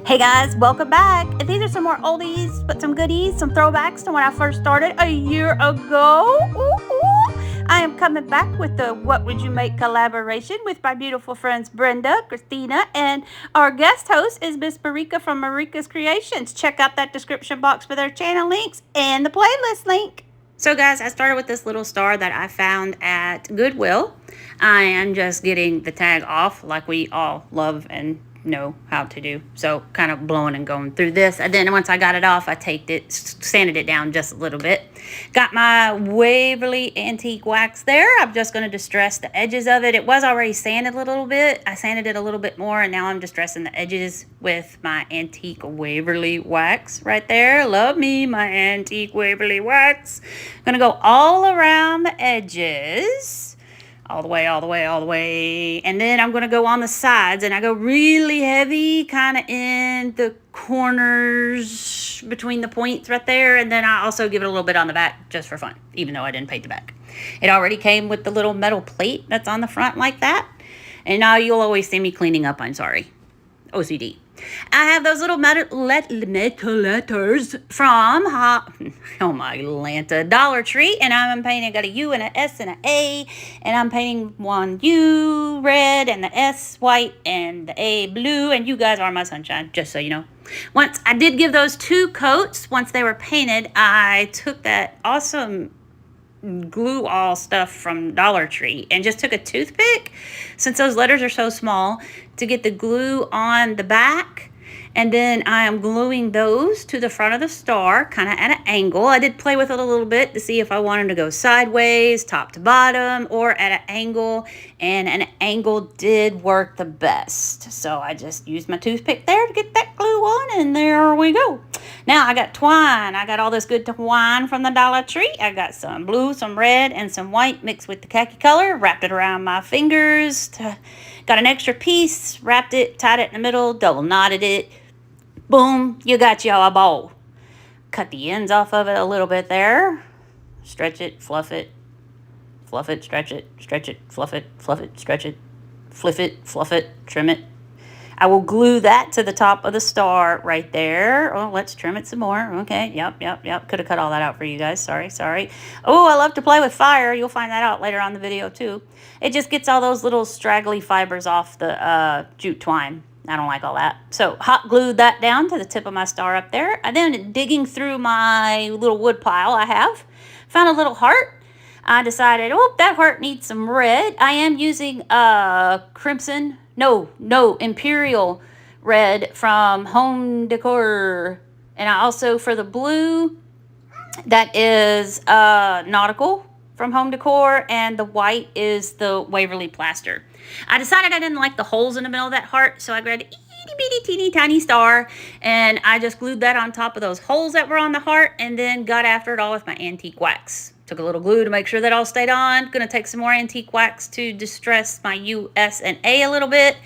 Hey guys, welcome back. These are some more oldies, but some goodies, some throwbacks to when I first started a year ago. Ooh, ooh. I am coming back with the What Would You Make collaboration with my beautiful friends Brenda, Christina, and our guest host is Miss Marika from Marika's Creations. Check out that description box for their channel links and the playlist link. So guys, I started with this little star that I found at Goodwill. I am just getting the tag off like we all love and know how to do. So kind of blowing and going through this. And then once I got it off, I taped it, sanded it down just a little bit. Got my Waverly antique wax there. I'm just going to distress the edges of it. It was already sanded a little bit. I sanded it a little bit more, and now I'm distressing the edges with my antique Waverly wax right there. Love me, my antique Waverly wax. Gonna go all around the edges. All the way, all the way, all the way. And then I'm going to go on the sides, and I go really heavy kind of in the corners between the points right there. And then I also give it a little bit on the back just for fun, even though I didn't paint the back. It already came with the little metal plate that's on the front like that. And now you'll always see me cleaning up. I'm sorry. OCD. I have those little metal letters from oh my Lanta, Dollar Tree, and I'm painting. I got a U and an S and an A, and I'm painting one U red and the S white and the A blue, and you guys are my sunshine, just so you know. Once I did give those 2 coats, once they were painted, I took that awesome glue all stuff from Dollar Tree and just took a toothpick, since those letters are so small, to get the glue on the back. And then I am gluing those to the front of the star, kind of at an angle. I did play with it a little bit to see if I wanted to go sideways, top to bottom, or at an angle. And an angle did work the best. So I just used my toothpick there to get that glue on, and there we go. Now I got twine. I got all this good twine from the Dollar Tree. I got some blue, some red, and some white mixed with the khaki color. Wrapped it around my fingers. Got an extra piece, wrapped it, tied it in the middle, double knotted it. Boom, you got y'all a bowl. Cut the ends off of it a little bit there. Stretch it, fluff it, stretch it, fluff it, stretch it, fliff it, fluff it, trim it. I will glue that to the top of the star right there. Oh, let's trim it some more. Okay, yep. Could have cut all that out for you guys. Sorry. Oh, I love to play with fire. You'll find that out later on in the video too. It just gets all those little straggly fibers off the jute twine. I don't like all that. So hot glued that down to the tip of my star up there. And then digging through my little wood pile I have, found a little heart. I decided, oh, that heart needs some red. I am using crimson, no, imperial red from Home Decor. And I also, for the blue, that is nautical from Home Decor, and the white is the Waverly plaster. I decided I didn't like the holes in the middle of that heart, so I grabbed an itty bitty teeny tiny star, and I just glued that on top of those holes that were on the heart, and then got after it all with my antique wax. Took a little glue to make sure that all stayed on. Gonna take some more antique wax to distress my U, S, and A a little bit,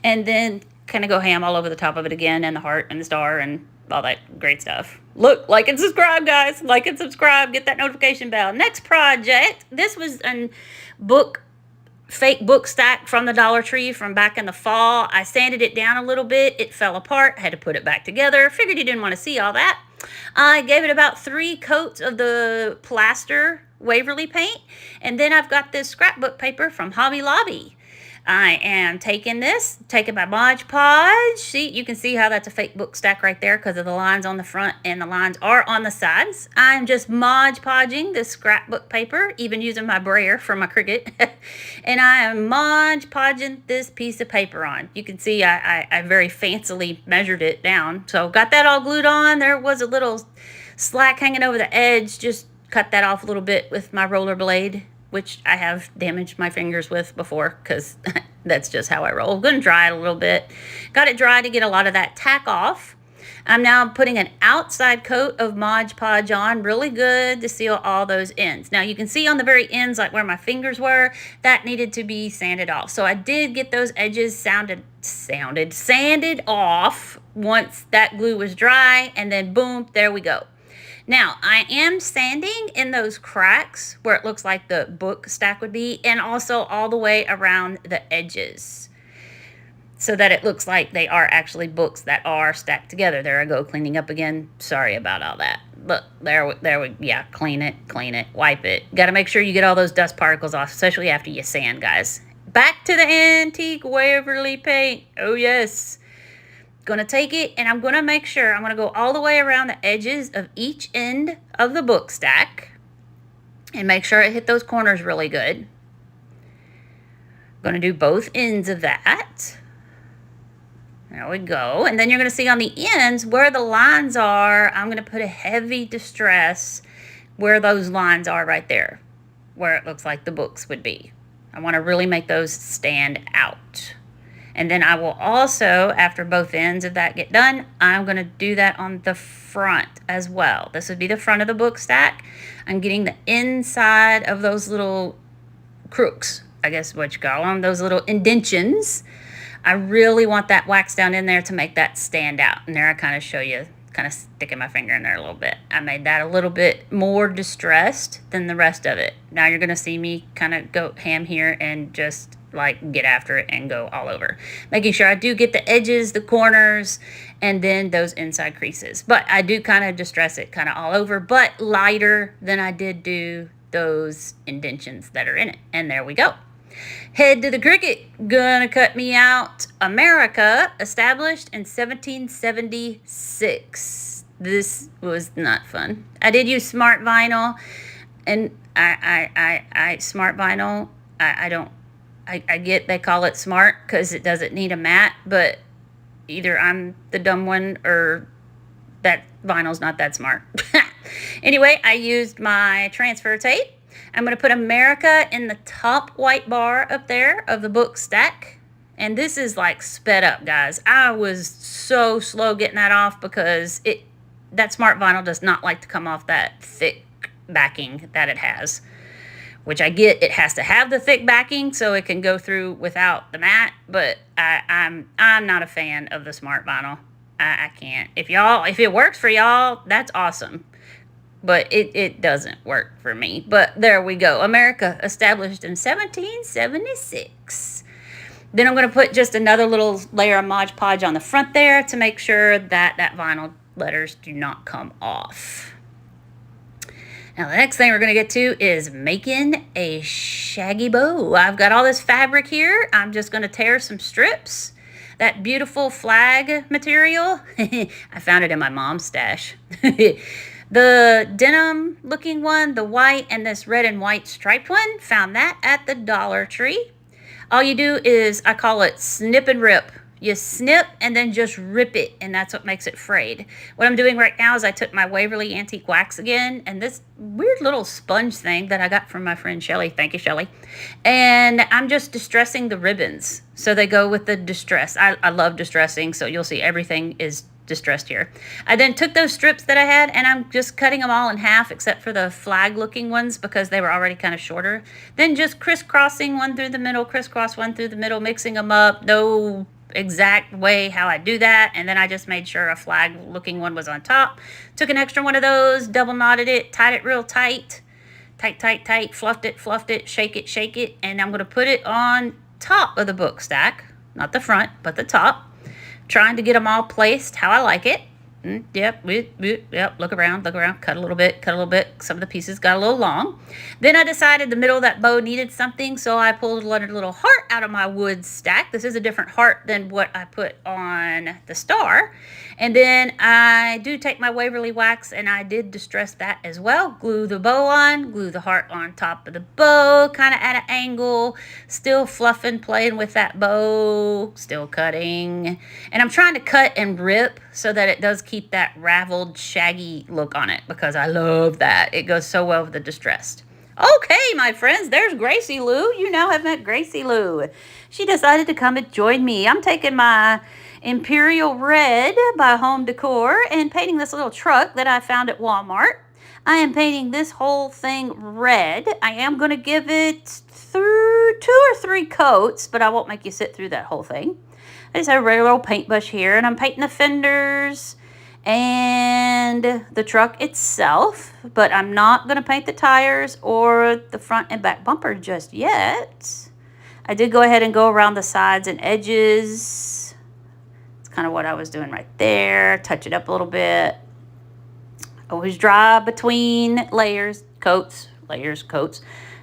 and then kind of go ham all over the top of it again, and the heart and the star and all that great stuff. Look, like and subscribe, guys. Like and subscribe. Get that notification bell. Next project. This was a fake book stack from the Dollar Tree from back in the fall. I sanded it down a little bit. It fell apart. I had to put it back together. Figured you didn't want to see all that. I gave it about 3 coats of the plaster Waverly paint. And then I've got this scrapbook paper from Hobby Lobby. I am taking my Mod Podge. See, you can see how that's a fake book stack right there because of the lines on the front and the lines are on the sides. I'm just Mod Podging this scrapbook paper, even using my brayer for my Cricut. And I am Mod Podging this piece of paper on. You can see I very fancily measured it down. So got that all glued on. There was a little slack hanging over the edge. Just cut that off a little bit with my roller blade, which I have damaged my fingers with before because that's just how I roll. I'm going to dry it a little bit. Got it dry to get a lot of that tack off. I'm now putting an outside coat of Mod Podge on, really good to seal all those ends. Now you can see on the very ends, like where my fingers were, that needed to be sanded off. So I did get those edges sanded off once that glue was dry, and then boom, there we go. Now, I am sanding in those cracks where it looks like the book stack would be, and also all the way around the edges. so that it looks like they are actually books that are stacked together. There I go, cleaning up again. Sorry about all that. Look, yeah, clean it, wipe it. Got to make sure you get all those dust particles off, especially after you sand, guys. Back to the antique Waverly paint. Oh, yes. Gonna take it and I'm gonna make sure, I'm gonna go all the way around the edges of each end of the book stack and make sure it hit those corners really good. Gonna do both ends of that. There we go. And then you're going to see on the ends where the lines are, I'm going to put a heavy distress where those lines are right there, where it looks like the books would be. I want to really make those stand out. And then I will also, after both ends of that get done, I'm going to do that on the front as well. This would be the front of the book stack. I'm getting the inside of those little crooks, I guess what you call them, those little indentions. I really want that wax down in there to make that stand out. And there I kind of show you, kind of sticking my finger in there a little bit. I made that a little bit more distressed than the rest of it. Now you're going to see me kind of go ham here and just like get after it and go all over. Making sure I do get the edges, the corners, and then those inside creases. But I do kind of distress it kind of all over, but lighter than I did do those indentions that are in it. And there we go. Head to the cricket, gonna cut me out. America, established in 1776. This was not fun. I did use smart vinyl, and smart vinyl, I get they call it smart because it doesn't need a mat, but either I'm the dumb one or that vinyl's not that smart. Anyway, I used my transfer tape. I'm going to put America in the top white bar up there of the book stack. And this is like sped up, guys. I was so slow getting that off because that smart vinyl does not like to come off that thick backing that it has. Which I get, it has to have the thick backing so it can go through without the mat. But I'm not a fan of the smart vinyl. I can't. If it works for y'all, that's awesome. But it doesn't work for me. But there we go. America, established in 1776. Then I'm going to put just another little layer of Mod Podge on the front there to make sure that vinyl letters do not come off. Now, the next thing we're going to get to is making a shaggy bow. I've got all this fabric here. I'm just going to tear some strips. That beautiful flag material, I found it in my mom's stash. The denim looking one, the white, and this red and white striped one, found that at the Dollar Tree. All you do is, I call it snip and rip. You snip and then just rip it, and that's what makes it frayed. What I'm doing right now is I took my Waverly Antique Wax again, and this weird little sponge thing that I got from my friend Shelly. Thank you, Shelly. And I'm just distressing the ribbons, so they go with the distress. I love distressing, so you'll see everything is distressed here. I then took those strips that I had, and I'm just cutting them all in half except for the flag looking ones because they were already kind of shorter. Then just crisscrossing one through the middle, crisscross one through the middle, mixing them up. No exact way how I do that, and then I just made sure a flag looking one was on top. Took an extra one of those, double knotted it, tied it real tight, fluffed it, shake it, and I'm going to put it on top of the book stack, not the front, but the top. Trying to get them all placed how I like it. Yep, look around, cut a little bit. Some of the pieces got a little long. Then I decided the middle of that bow needed something, so I pulled a little heart out of my wood stack. This is a different heart than what I put on the star. And then I do take my Waverly wax, and I did distress that as well. Glue the bow on, glue the heart on top of the bow, kind of at an angle. Still fluffing, playing with that bow, still cutting. And I'm trying to cut and rip so that it does keep that raveled, shaggy look on it, because I love that. It goes so well with the distressed. Okay, my friends, there's Gracie Lou. You now have met Gracie Lou. She decided to come and join me. I'm taking my Imperial Red by Home Decor and painting this little truck that I found at Walmart. I am painting this whole thing red. I am going to give it through 2 or 3 coats, but I won't make you sit through that whole thing. I just have a regular old paint brush here, and I'm painting the fenders and the truck itself, but I'm not going to paint the tires or the front and back bumper just yet. I did go ahead and go around the sides and edges. It's kind of what I was doing right there. Touch it up a little bit. Always dry between layers, coats,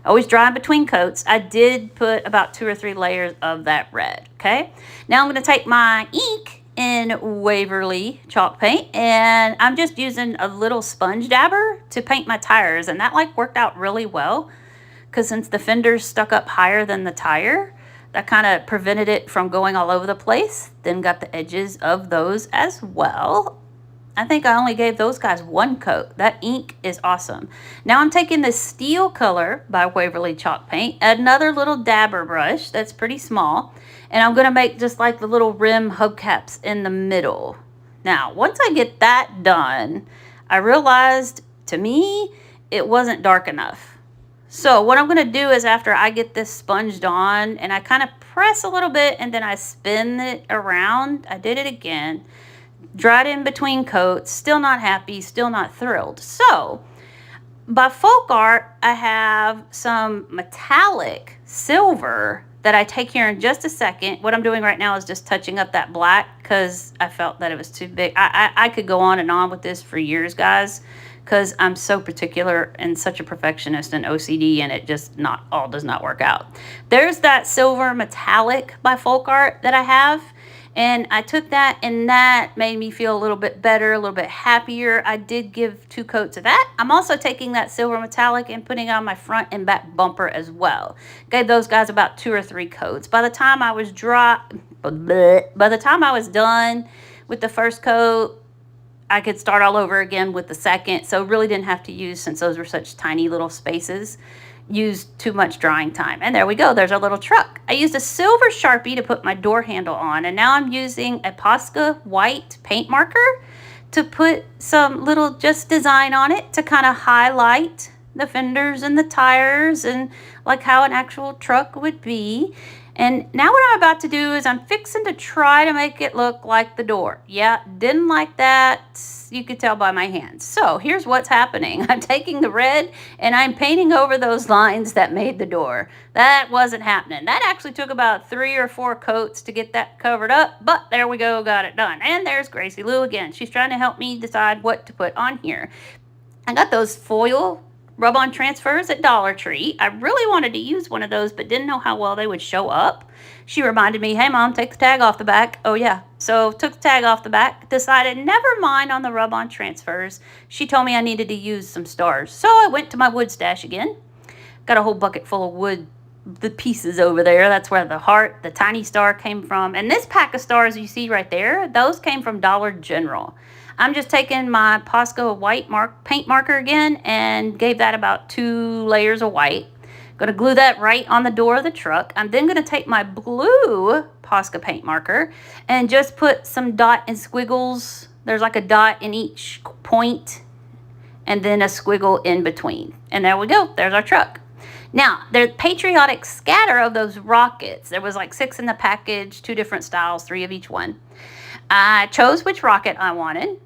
Always dry between coats. I did put about 2 or 3 layers of that red, okay? Now I'm going to take my ink in Waverly chalk paint, and I'm just using a little sponge dabber to paint my tires, and that like worked out really well because since the fender's stuck up higher than the tire, that kind of prevented it from going all over the place. Then got the edges of those as well. I think I only gave those guys 1 coat. That ink is awesome. Now I'm taking this steel color by Waverly chalk paint, another little dabber brush that's pretty small, and I'm going to make just like the little rim hubcaps in the middle. Now, once I get that done, I realized to me it wasn't dark enough. So what I'm going to do is after I get this sponged on and I kind of press a little bit and then I spin it around, I did it again. Dried in between coats, still not happy, still not thrilled. So, by Folk Art, I have some metallic silver that I take here in just a second. What I'm doing right now is just touching up that black because I felt that it was too big. I could go on and on with this for years, guys, because I'm so particular and such a perfectionist and OCD, and it just does not work out. There's that silver metallic by Folk Art that I have. And I took that, and that made me feel a little bit better, a little bit happier. I did give 2 coats of that. I'm also taking that silver metallic and putting it on my front and back bumper as well. Gave those guys about 2 or 3 coats. By the time I was done with the first coat, I could start all over again with the second. So really didn't have to use, since those were such tiny little spaces, used too much drying time. And there we go, there's our little truck. I used a silver Sharpie to put my door handle on, and now I'm using a Posca white paint marker to put some little just design on it to kind of highlight the fenders and the tires and like how an actual truck would be. And now what I'm about to do is I'm fixing to try to make it look like the door. Yeah, didn't like that. You could tell by my hands. So here's what's happening. I'm taking the red and I'm painting over those lines that made the door. That wasn't happening. That actually took about 3 or 4 coats to get that covered up, but there we go, got it done. And there's Gracie Lou again. She's trying to help me decide what to put on here. I got those foil rub-on transfers at Dollar Tree. I really wanted to use one of those, but didn't know how well they would show up. She reminded me, hey mom, take the tag off the back. Oh yeah, so took the tag off the back, decided never mind on the rub-on transfers. She told me I needed to use some stars. So I went to my wood stash again. Got a whole bucket full of wood, the pieces over there. That's where the heart, the tiny star came from. And this pack of stars you see right there, those came from Dollar General. I'm just taking my Posca white paint marker again and gave that about 2 layers of white. Going to glue that right on the door of the truck. I'm then going to take my blue Posca paint marker and just put some dot and squiggles. There's like a dot in each point and then a squiggle in between. And there we go. There's our truck. Now, the Patriotic scatter of those rockets. There was like 6 in the package, 2 different styles, 3 of each one. I chose which rocket I wanted.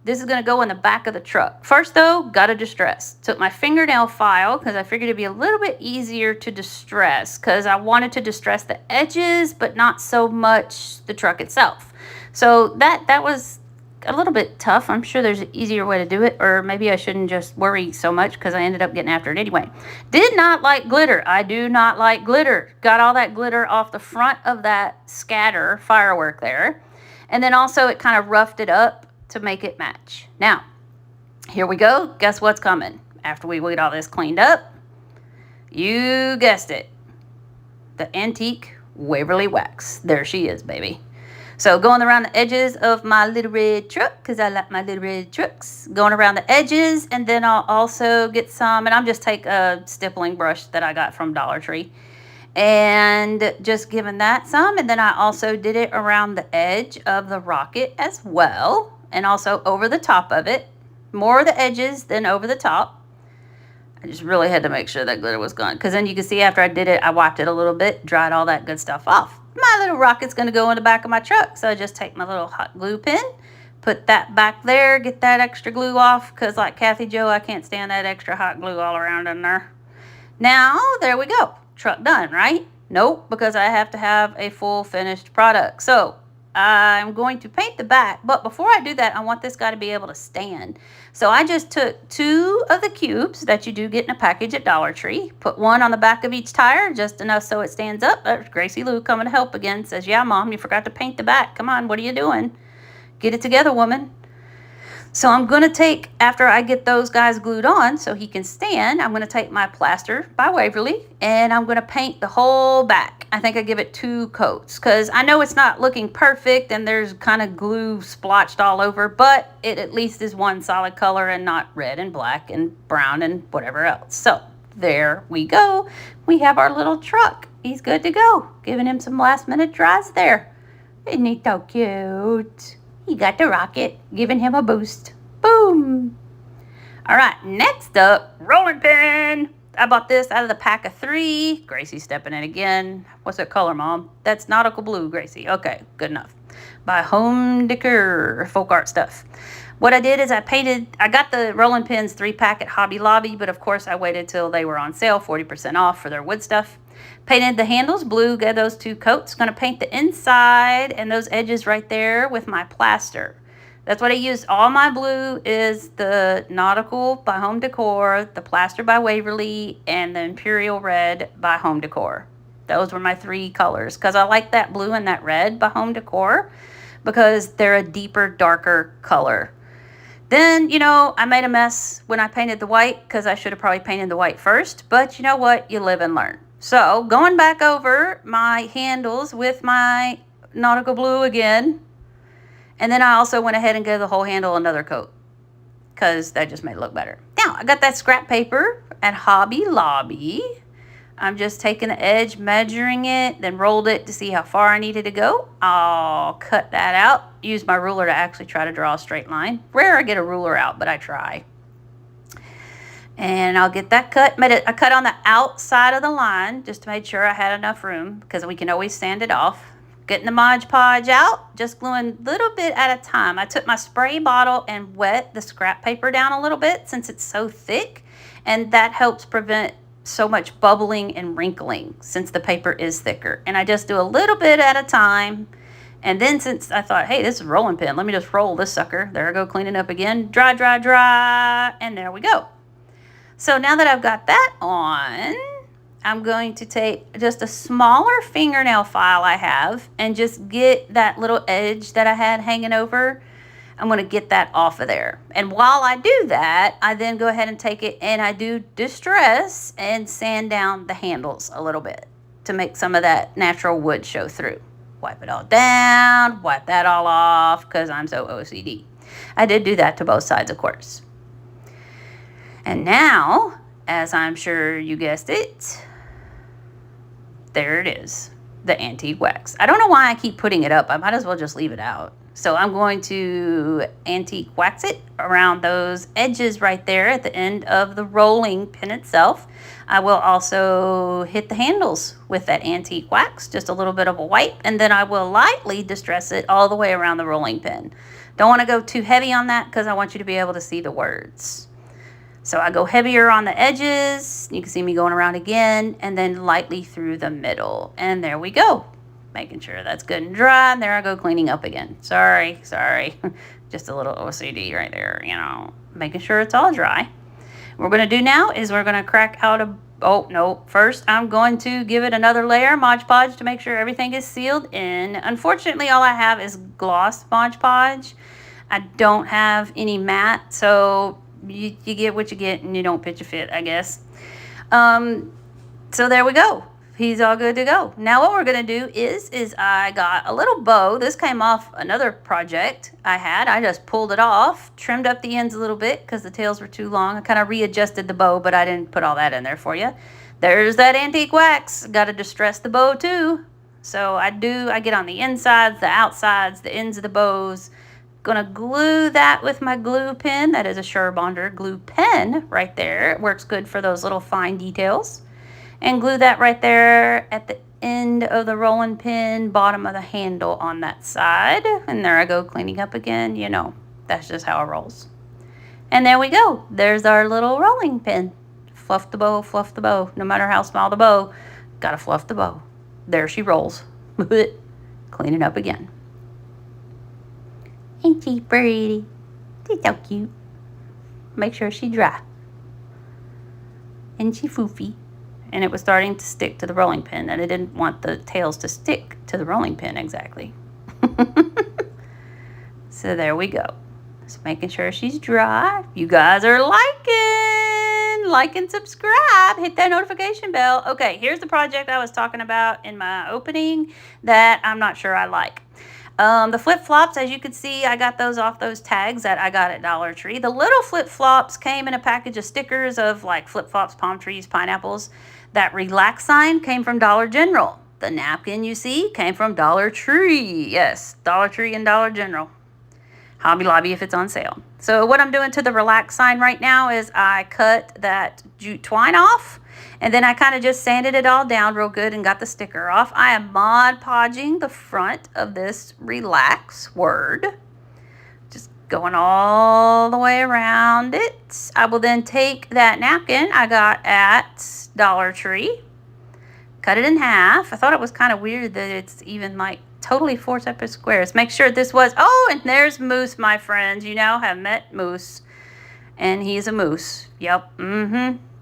This is going to go in the back of the truck. First, though, got to distress. Took my fingernail file because I figured it'd be a little bit easier to distress because I wanted to distress the edges, but not so much the truck itself. So that was a little bit tough. I'm sure there's an easier way to do it, or maybe I shouldn't just worry so much because I ended up getting after it anyway. Did not like glitter. I do not like glitter. Got all that glitter off the front of that scatter firework there. And then also it kind of roughed it up to make it match. Now, here we go. Guess what's coming after we get all this cleaned up? You guessed it. The antique Waverly wax. There she is, baby. So going around the edges of my little red truck, because I like my little red trucks. Going around the edges, and then I'll also get some, and I'm just take a stippling brush that I got from Dollar Tree. And just giving that some, and then I also did it around the edge of the rocket as well, and also over the top of it. More of the edges than over the top. I just really had to make sure that glitter was gone, because then you can see after I did it, I wiped it a little bit, dried all that good stuff off. My little rocket's going to go in the back of my truck, so I just take my little hot glue pen, put that back there, get that extra glue off, because like Kathy Jo, I can't stand that extra hot glue all around in there. Now, there we go. Truck done, right? Nope, because I have to have a full finished product. So I'm going to paint the back, but before I do that, I want this guy to be able to stand. So I just took 2 of the cubes that you do get in a package at Dollar Tree, put one on the back of each tire, just enough so it stands up. There's Gracie Lou coming to help again, says, yeah, Mom, you forgot to paint the back. Come on, what are you doing? Get it together, woman. So I'm going to take, after I get those guys glued on so he can stand, I'm going to take my plaster by Waverly and I'm going to paint the whole back. I think I give it 2 coats because I know it's not looking perfect and there's kind of glue splotched all over, but it at least is one solid color and not red and black and brown and whatever else. So there we go. We have our little truck. He's good to go. Giving him some last minute tries there. Isn't he so cute? He got the rocket, giving him a boost. Boom. All right, next up, rolling pin. I bought this out of the pack of 3. Gracie's stepping in again. What's that color, Mom? That's nautical blue, Gracie. Okay, good enough. By Home Decor, folk art stuff. What I did is I got the rolling pins 3-pack at Hobby Lobby, but of course I waited till they were on sale, 40% off for their wood stuff. Painted the handles blue, got those 2 coats. Going to paint the inside and those edges right there with my plaster. That's what I used. All my blue is the Nautical by Home Decor, the Plaster by Waverly, and the Imperial Red by Home Decor. Those were my 3 colors because I like that blue and that red by Home Decor because they're a deeper, darker color. Then, you know, I made a mess when I painted the white because I should have probably painted the white first. But you know what? You live and learn. So going back over my handles with my nautical blue again. And then I also went ahead and gave the whole handle another coat because that just made it look better. Now, I got that scrap paper at Hobby Lobby. I'm just taking the edge, measuring it, then rolled it to see how far I needed to go. I'll cut that out. Use my ruler to actually try to draw a straight line. Rare I get a ruler out, but I try. And I'll get that cut. I cut on the outside of the line just to make sure I had enough room because we can always sand it off. Getting the Mod Podge out, just gluing a little bit at a time. I took my spray bottle and wet the scrap paper down a little bit since it's so thick, and that helps prevent so much bubbling and wrinkling since the paper is thicker. And I just do a little bit at a time. And then since I thought, hey, this is a rolling pin, let me just roll this sucker. There I go, cleaning up again. Dry, dry, dry, and there we go. So now that I've got that on, I'm going to take just a smaller fingernail file I have and just get that little edge that I had hanging over. I'm going to get that off of there. And while I do that, I then go ahead and take it and I do distress and sand down the handles a little bit to make some of that natural wood show through. Wipe it all down, wipe that all off because I'm so OCD. I did do that to both sides, of course. And now, as I'm sure you guessed it, there it is, the antique wax. I don't know why I keep putting it up. I might as well just leave it out. So I'm going to antique wax it around those edges right there at the end of the rolling pin itself. I will also hit the handles with that antique wax, just a little bit of a wipe, and then I will lightly distress it all the way around the rolling pin. Don't want to go too heavy on that because I want you to be able to see the words. So I go heavier on the edges. You can see me going around again and then lightly through the middle. And there we go. Making sure that's good and dry. And there I go cleaning up again. Sorry. Just a little OCD right there, you know. Making sure it's all dry. What we're going to do now is we're going to crack out a... Oh, no. First, I'm going to give it another layer, Mod Podge, to make sure everything is sealed in. Unfortunately, all I have is gloss Mod Podge. I don't have any matte, so... You get what you get and you don't pitch a fit, I guess. So there we go. He's all good to go. Now what we're going to do is I got a little bow. This came off another project I had. I just pulled it off, trimmed up the ends a little bit because the tails were too long. I kind of readjusted the bow, but I didn't put all that in there for you. There's that antique wax. Got to distress the bow too. So I get on the insides, the outsides, the ends of the bows. Gonna glue that with my glue pen. That is a Surebonder glue pen right there. It works good for those little fine details. And glue that right there at the end of the rolling pin, bottom of the handle on that side. And there I go cleaning up again. You know, that's just how it rolls. And there we go. There's our little rolling pin. Fluff the bow, fluff the bow. No matter how small the bow, gotta fluff the bow. there she rolls. Clean it up again. Ain't she pretty? She's so cute. Make sure she's dry. And she foofy. And it was starting to stick to the rolling pin, and I didn't want the tails to stick to the rolling pin exactly. So there we go. Just making sure she's dry. You guys are like and subscribe. Hit that notification bell. Okay, here's the project I was talking about in my opening that I'm not sure I like. The flip-flops, as you can see, I got those off those tags that I got at Dollar Tree. The little flip-flops came in a package of stickers of like flip-flops, palm trees, pineapples. That relax sign came from Dollar General. The napkin you see came from Dollar Tree. Yes, Dollar Tree and Dollar General. Hobby Lobby if it's on sale. So what I'm doing to the relax sign right now is I cut that jute twine off, and then I kind of just sanded it all down real good and got the sticker off. I am Mod Podging the front of this relax word. Just going all the way around it. I will then take that napkin I got at Dollar Tree, cut it in half. I thought it was kind of weird that it's even like totally 4 separate squares. Make sure this was, oh, and there's Moose, my friends. You now have met Moose, and he's a moose. Yep,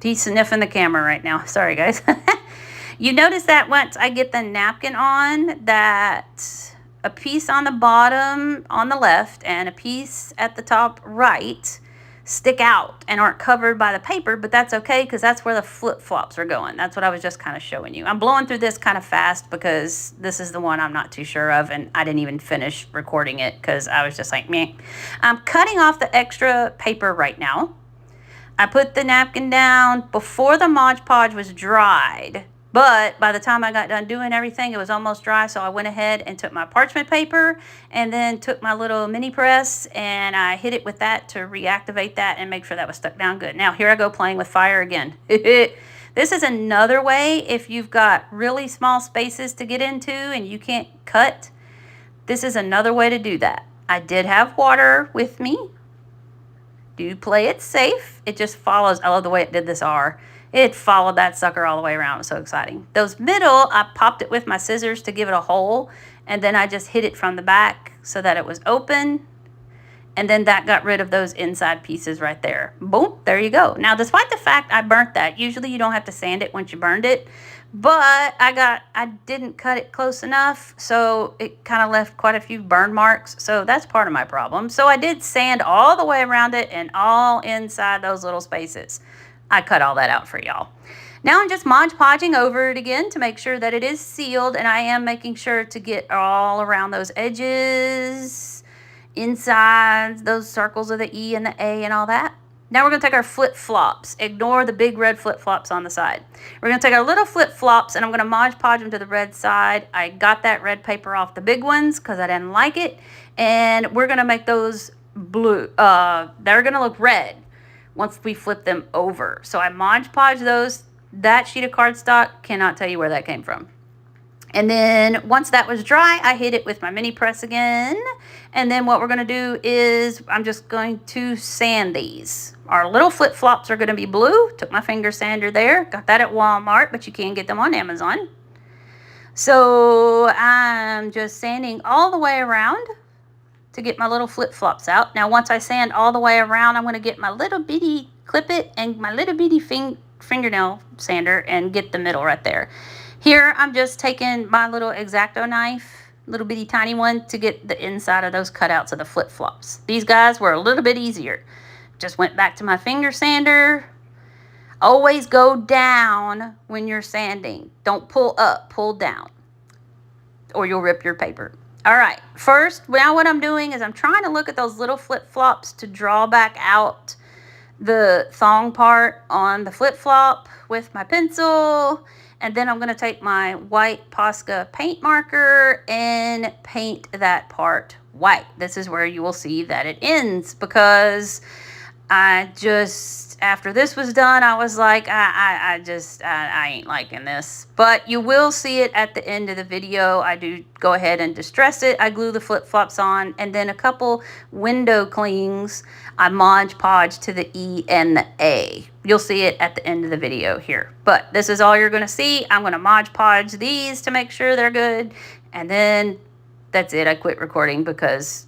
He's sniffing the camera right now. Sorry, guys. You notice that once I get the napkin on, that a piece on the bottom on the left and a piece at the top right stick out and aren't covered by the paper, but that's okay because that's where the flip-flops are going. That's what I was just kind of showing you. I'm blowing through this kind of fast because this is the one I'm not too sure of, and I didn't even finish recording it because I was just like, meh. I'm cutting off the extra paper right now. I put the napkin down before the Mod Podge was dried, but by the time I got done doing everything, it was almost dry, so I went ahead and took my parchment paper and then took my little mini press and I hit it with that to reactivate that and make sure that was stuck down good. Now, here I go playing with fire again. This is another way if you've got really small spaces to get into and you can't cut. This is another way to do that. I did have water with me. Do play it safe. It just follows. I love the way it did this R. It followed that sucker all the way around. It was so exciting. Those middle, I popped it with my scissors to give it a hole, and then I just hit it from the back so that it was open, and then that got rid of those inside pieces right there. Boom, there you go. Now, despite the fact I burnt that, usually you don't have to sand it once you burned it, but I didn't cut it close enough, so it kind of left quite a few burn marks, so that's part of my problem. So I did sand all the way around it and all inside those little spaces. I cut all that out for y'all. Now I'm just Mod Podging over it again to make sure that it is sealed, and I am making sure to get all around those edges, inside those circles of the E and the A and all that. Now we're going to take our flip-flops. Ignore the big red flip-flops on the side. We're going to take our little flip-flops, and I'm going to Mod Podge them to the red side. I got that red paper off the big ones because I didn't like it, and we're going to make those blue. They're going to look red once we flip them over. So I Mod Podge those. That sheet of cardstock, cannot tell you where that came from. And then once that was dry, I hit it with my mini press again. And then what we're going to do is I'm just going to sand these. Our little flip-flops are going to be blue. Took my finger sander there. Got that at Walmart, but you can get them on Amazon. So I'm just sanding all the way around to get my little flip-flops out. Now, once I sand all the way around, I'm going to get my little bitty clip it and my little bitty fingernail sander and get the middle right there. Here, I'm just taking my little X-Acto knife, little bitty tiny one, to get the inside of those cutouts of the flip-flops. These guys were a little bit easier. Just went back to my finger sander. Always go down when you're sanding. Don't pull up, pull down, or you'll rip your paper. All right, first, now what I'm doing is I'm trying to look at those little flip-flops to draw back out the thong part on the flip-flop with my pencil. And then I'm going to take my white Posca paint marker and paint that part white. This is where you will see that it ends because I just, after this was done, I was like, I ain't liking this. But you will see it at the end of the video. I do go ahead and distress it. I glue the flip-flops on, and then a couple window clings I Mod Podge to the E and the A. You'll see it at the end of the video here. But this is all you're going to see. I'm going to Mod Podge these to make sure they're good. And then that's it. I quit recording because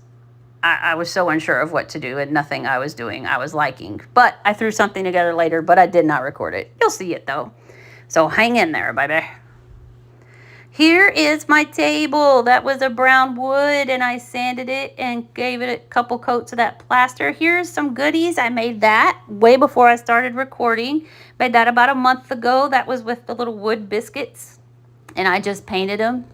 I was so unsure of what to do, and nothing I was doing I was liking. But I threw something together later, but I did not record it. You'll see it though. So hang in there, baby. Here is my table. That was a brown wood, and I sanded it and gave it a couple coats of that plaster. Here's some goodies. I made that way before I started recording. Made that about a month ago. That was with the little wood biscuits, and I just painted them.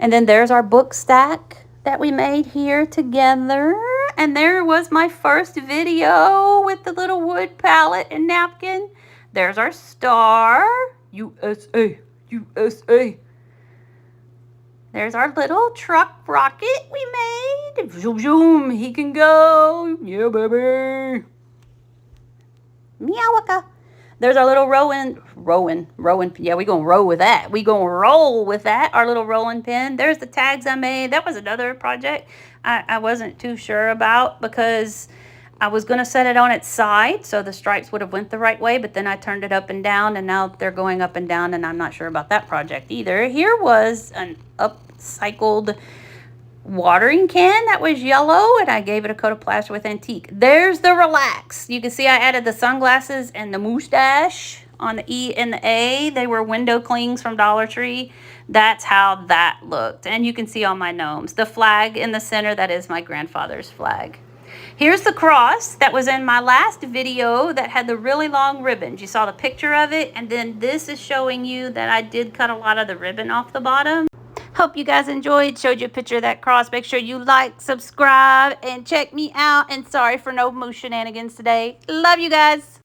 And then there's our book stack that we made here together. And there was my first video with the little wood palette and napkin. There's our star. USA, USA. There's our little truck rocket we made. Zoom, zoom, he can go. Yeah, baby. Meowaka. There's our little Rowan. Yeah, we gonna roll with that. We gonna roll with that. Our little rolling pin. There's the tags I made. That was another project I wasn't too sure about because I was gonna set it on its side so the stripes would have went the right way, but then I turned it up and down, and now they're going up and down, and I'm not sure about that project either. Here was an upcycled watering can that was yellow, and I gave it a coat of plaster with antique. There's the relax. You can see I added the sunglasses and the mustache on the E and the A. They were window clings from Dollar Tree. That's how that looked. And you can see all my gnomes. The flag in the center, that is my grandfather's flag. Here's the cross that was in my last video that had the really long ribbons. You saw the picture of it, and then this is showing you that I did cut a lot of the ribbon off the bottom. Hope you guys enjoyed. Showed you a picture of that cross. Make sure you like, subscribe, and check me out. And sorry for no moose shenanigans today. Love you guys.